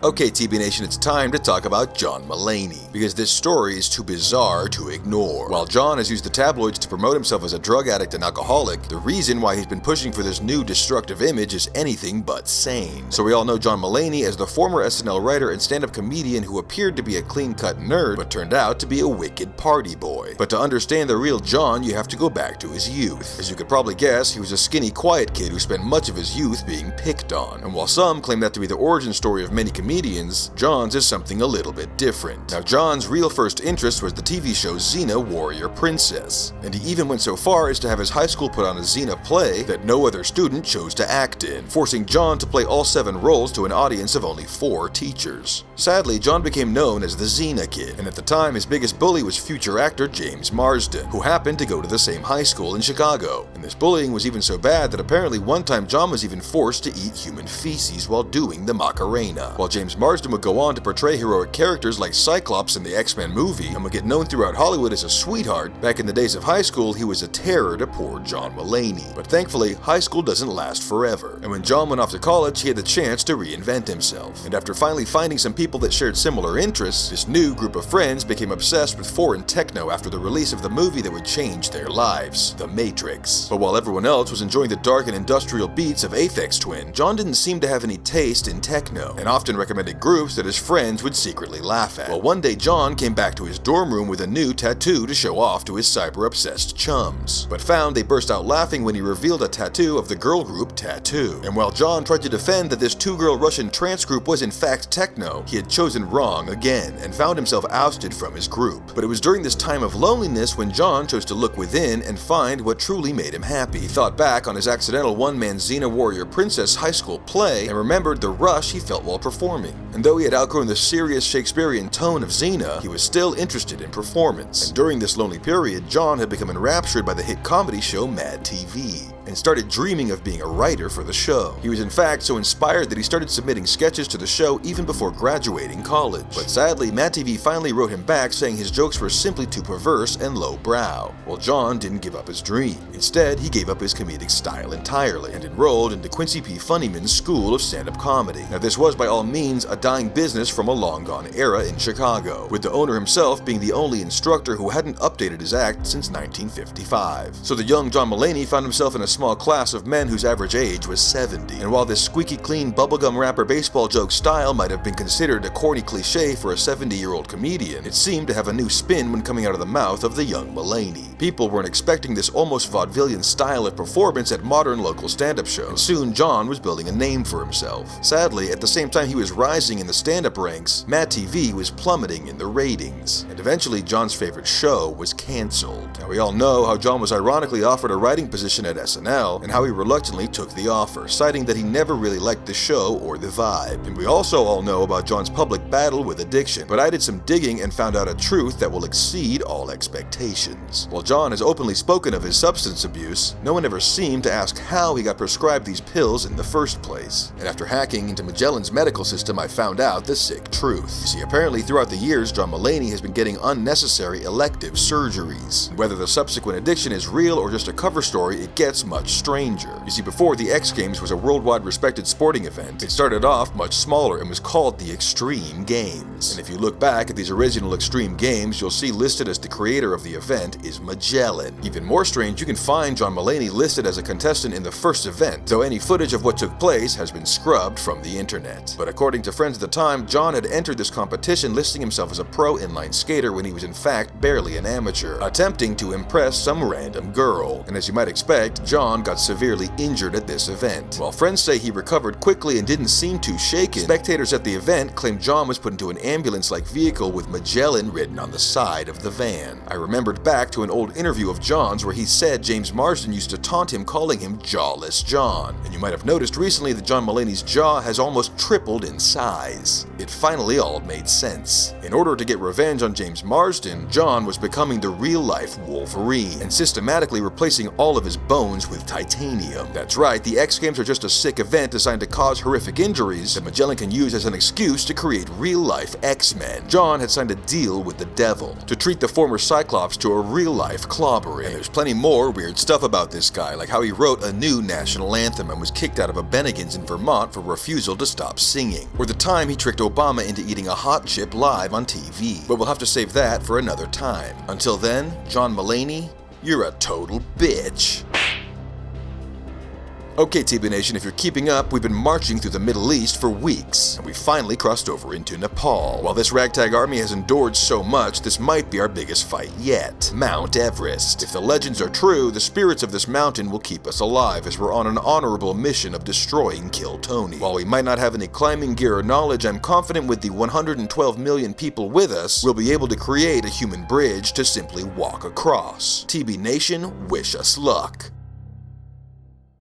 Okay, TB Nation, it's time to talk about John Mulaney, because this story is too bizarre to ignore. While John has used the tabloids to promote himself as a drug addict and alcoholic, the reason why he's been pushing for this new destructive image is anything but sane. So we all know John Mulaney as the former SNL writer and stand-up comedian who appeared to be a clean-cut nerd, but turned out to be a wicked party boy. But to understand the real John, you have to go back to his youth. As you could probably guess, he was a skinny, quiet kid who spent much of his youth being picked on. And while some claim that to be the origin story of many comedians, John's is something a little bit different. Now, John's real first interest was the TV show Xena Warrior Princess, and he even went so far as to have his high school put on a Xena play that no other student chose to act in, forcing John to play all 7 roles to an audience of only 4 teachers. Sadly, John became known as the Xena Kid, and at the time his biggest bully was future actor James Marsden, who happened to go to the same high school in Chicago. And this bullying was even so bad that apparently one time John was even forced to eat human feces while doing the Macarena. While James Marsden would go on to portray heroic characters like Cyclops in the X-Men movie and would get known throughout Hollywood as a sweetheart, back in the days of high school he was a terror to poor John Mulaney. But thankfully, high school doesn't last forever, and when John went off to college he had the chance to reinvent himself. And after finally finding some people that shared similar interests, this new group of friends became obsessed with foreign techno after the release of the movie that would change their lives, The Matrix. But while everyone else was enjoying the dark and industrial beats of Aphex Twin, John didn't seem to have any taste in techno, and often recommended groups that his friends would secretly laugh at. Well, one day John came back to his dorm room with a new tattoo to show off to his cyber-obsessed chums, but found they burst out laughing when he revealed a tattoo of the girl group Tattoo. And while John tried to defend that this 2-girl Russian trance group was in fact techno, he had chosen wrong again and found himself ousted from his group. But it was during this time of loneliness when John chose to look within and find what truly made him happy. He thought back on his accidental one-man Xena Warrior Princess high school play and remembered the rush he felt while performing. And though he had outgrown the serious Shakespearean tone of Xena, he was still interested in performance. And during this lonely period, John had become enraptured by the hit comedy show Mad TV, and started dreaming of being a writer for the show. He was in fact so inspired that he started submitting sketches to the show even before graduating college. But sadly, Mad TV finally wrote him back saying his jokes were simply too perverse and lowbrow. Well, John didn't give up his dream. Instead, he gave up his comedic style entirely and enrolled into Quincy P. Funnyman's School of Stand-Up Comedy. Now, this was by all means a dying business from a long-gone era in Chicago, with the owner himself being the only instructor who hadn't updated his act since 1955. So the young John Mulaney found himself in a small class of men whose average age was 70. And while this squeaky clean bubblegum rapper baseball joke style might have been considered a corny cliche for a 70-year-old comedian, it seemed to have a new spin when coming out of the mouth of the young Mulaney. People weren't expecting this almost vaudevillian style of performance at modern local stand-up shows, and soon John was building a name for himself. Sadly, at the same time he was rising in the stand-up ranks, Mad TV was plummeting in the ratings, and eventually John's favorite show was cancelled. Now, we all know how John was ironically offered a writing position at SNL, and how he reluctantly took the offer, citing that he never really liked the show or the vibe. And we also all know about John's public battle with addiction, but I did some digging and found out a truth that will exceed all expectations. While John has openly spoken of his substance abuse, no one ever seemed to ask how he got prescribed these pills in the first place. And after hacking into Magellan's medical system, I found out the sick truth. You see, apparently throughout the years, John Mulaney has been getting unnecessary elective surgeries. And whether the subsequent addiction is real or just a cover story, it gets much stranger. You see, before the X Games was a worldwide respected sporting event, it started off much smaller and was called the Extreme Games. And if you look back at these original Extreme Games, you'll see listed as the creator of the event is Magellan. Even more strange, you can find John Mulaney listed as a contestant in the first event, though any footage of what took place has been scrubbed from the internet. But according to friends at the time, John had entered this competition listing himself as a pro inline skater when he was in fact barely an amateur, attempting to impress some random girl. And as you might expect, John got severely injured at this event. While friends say he recovered quickly and didn't seem too shaken, spectators at the event claimed John was put into an ambulance-like vehicle with Magellan written on the side of the van. I remembered back to an old interview of John's where he said James Marsden used to taunt him, calling him Jawless John. And you might have noticed recently that John Mulaney's jaw has almost tripled in size. It finally all made sense. In order to get revenge on James Marsden, John was becoming the real-life Wolverine and systematically replacing all of his bones with with titanium. That's right, the X Games are just a sick event designed to cause horrific injuries that Magellan can use as an excuse to create real-life X-Men. John had signed a deal with the devil to treat the former Cyclops to a real-life clobbering. And there's plenty more weird stuff about this guy, like how he wrote a new national anthem and was kicked out of a Bennigan's in Vermont for refusal to stop singing, or the time he tricked Obama into eating a hot chip live on TV. But we'll have to save that for another time. Until then, John Mulaney, you're a total bitch. Okay, TB Nation, if you're keeping up, we've been marching through the Middle East for weeks, and we finally crossed over into Nepal. While this ragtag army has endured so much, this might be our biggest fight yet. Mount Everest. If the legends are true, the spirits of this mountain will keep us alive as we're on an honorable mission of destroying Kill Tony. While we might not have any climbing gear or knowledge, I'm confident with the 112 million people with us, we'll be able to create a human bridge to simply walk across. TB Nation, wish us luck.